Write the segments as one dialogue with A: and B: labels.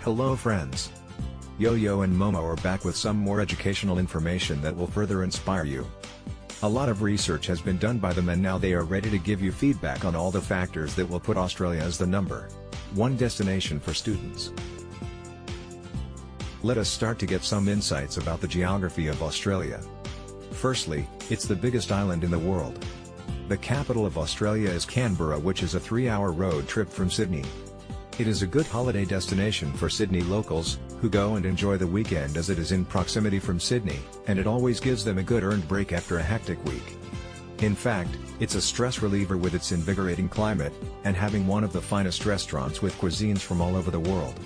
A: Hello friends! Yoyo and Momo are back with some more educational information that will further inspire you. A lot of research has been done by them and now they are ready to give you feedback on all the factors that will put Australia as the #1 destination for students. Let us start to get some insights about the geography of Australia. Firstly, it's the biggest island in the world. The capital of Australia is Canberra, which is a 3-hour road trip from Sydney. It is a good holiday destination for Sydney locals, who go and enjoy the weekend as it is in proximity from Sydney, and it always gives them a good earned break after a hectic week. In fact, it's a stress reliever with its invigorating climate, and having one of the finest restaurants with cuisines from all over the world.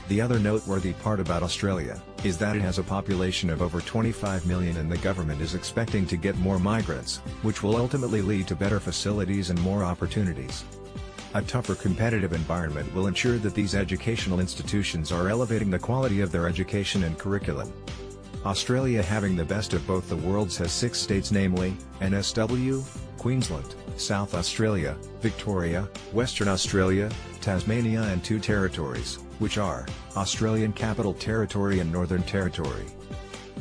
A: The other noteworthy part about Australia, is that it has a population of over 25 million and the government is expecting to get more migrants, which will ultimately lead to better facilities and more opportunities. A tougher competitive environment will ensure that these educational institutions are elevating the quality of their education and curriculum. Australia, having the best of both the worlds, has 6 states, namely, NSW, Queensland, South Australia, Victoria, Western Australia, Tasmania and 2 territories, which are, Australian Capital Territory and Northern Territory.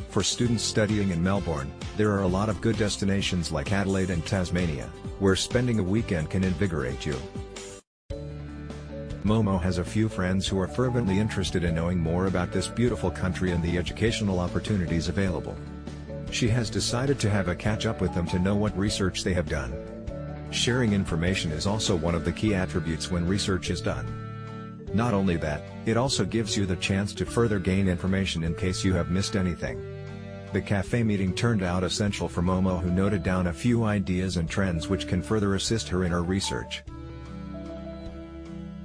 A: For students studying in Melbourne, there are a lot of good destinations like Adelaide and Tasmania, where spending a weekend can invigorate you. Momo has a few friends who are fervently interested in knowing more about this beautiful country and the educational opportunities available. She has decided to have a catch-up with them to know what research they have done. Sharing information is also one of the key attributes when research is done. Not only that, it also gives you the chance to further gain information in case you have missed anything. The cafe meeting turned out essential for Momo, who noted down a few ideas and trends which can further assist her in her research.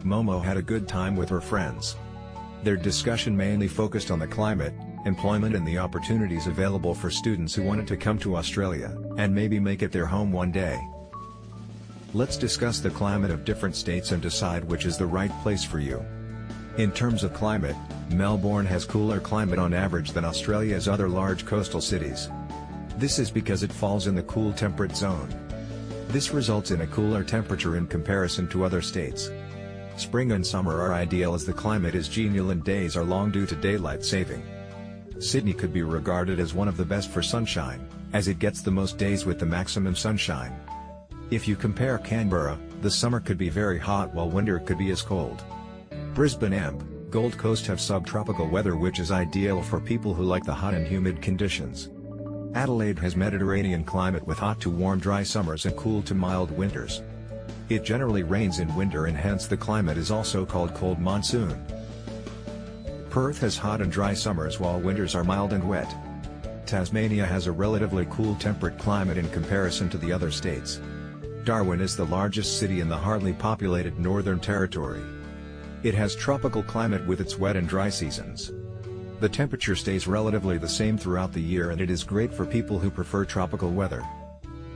A: Momo had a good time with her friends. Their discussion mainly focused on the climate, employment and the opportunities available for students who wanted to come to Australia, and maybe make it their home one day. Let's discuss the climate of different states and decide which is the right place for you. In terms of climate, Melbourne has cooler climate on average than Australia's other large coastal cities. This is because it falls in the cool temperate zone. This results in a cooler temperature in comparison to other states. Spring and summer are ideal as the climate is genial and days are long due to daylight saving. Sydney could be regarded as one of the best for sunshine, as it gets the most days with the maximum sunshine. If you compare Canberra, the summer could be very hot while winter could be as cold. Brisbane and Gold Coast have subtropical weather, which is ideal for people who like the hot and humid conditions. Adelaide has Mediterranean climate with hot to warm dry summers and cool to mild winters. It generally rains in winter and hence the climate is also called cold monsoon. Perth has hot and dry summers while winters are mild and wet. Tasmania has a relatively cool temperate climate in comparison to the other states. Darwin is the largest city in the hardly populated Northern Territory. It has tropical climate with its wet and dry seasons. The temperature stays relatively the same throughout the year and it is great for people who prefer tropical weather.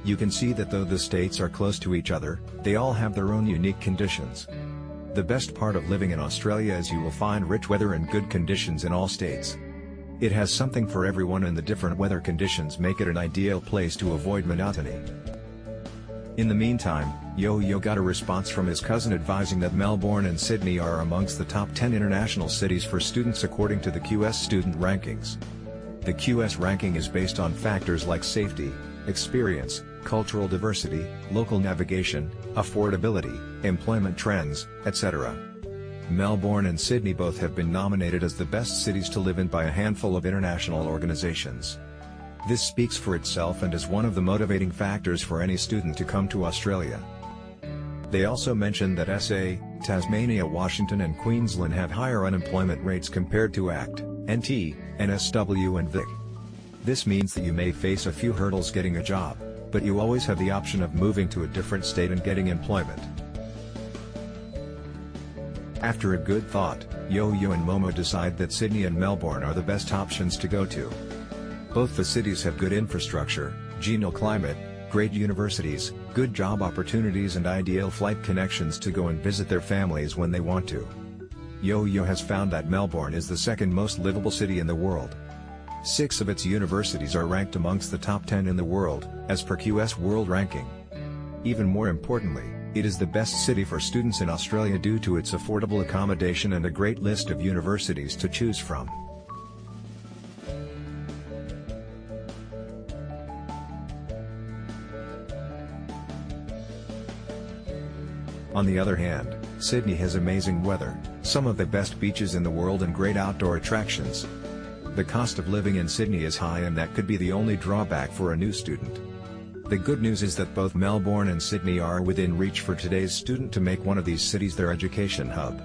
A: You can see that though the states are close to each other, they all have their own unique conditions. The best part of living in Australia is you will find rich weather and good conditions in all states. It has something for everyone and the different weather conditions make it an ideal place to avoid monotony. In the meantime, Yoyo got a response from his cousin advising that Melbourne and Sydney are amongst the top 10 international cities for students according to the QS student rankings. The QS ranking is based on factors like safety, experience, cultural diversity, local navigation, affordability, employment trends, etc. Melbourne and Sydney both have been nominated as the best cities to live in by a handful of international organizations. This speaks for itself and is one of the motivating factors for any student to come to Australia. They also mentioned that SA, Tasmania, Washington and Queensland have higher unemployment rates compared to ACT, NT, NSW and Vic. This means that you may face a few hurdles getting a job, but you always have the option of moving to a different state and getting employment. After a good thought, Yoyo and Momo decide that Sydney and Melbourne are the best options to go to. Both the cities have good infrastructure, genial climate, great universities, good job opportunities and ideal flight connections to go and visit their families when they want to. Yoyo has found that Melbourne is the second most livable city in the world. 6 of its universities are ranked amongst the top 10 in the world, as per QS World Ranking. Even more importantly, It is the best city for students in Australia due to its affordable accommodation and a great list of universities to choose from. On the other hand, Sydney has amazing weather, some of the best beaches in the world and great outdoor attractions. The cost of living in Sydney is high, and that could be the only drawback for a new student. The good news is that both Melbourne and Sydney are within reach for today's student to make one of these cities their education hub.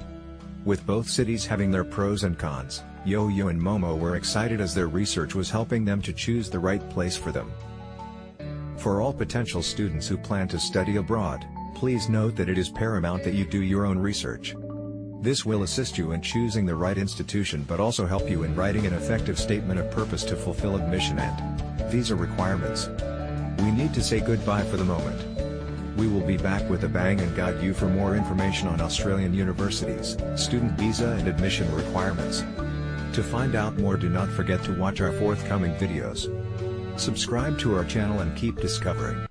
A: With both cities having their pros and cons, Yoyo and Momo were excited as their research was helping them to choose the right place for them. For all potential students who plan to study abroad, please note that it is paramount that you do your own research. This will assist you in choosing the right institution but also help you in writing an effective statement of purpose to fulfill admission and visa requirements. We need to say goodbye for the moment. We will be back with a bang and guide you for more information on Australian universities, student visa and admission requirements. To find out more, do not forget to watch our forthcoming videos. Subscribe to our channel and keep discovering.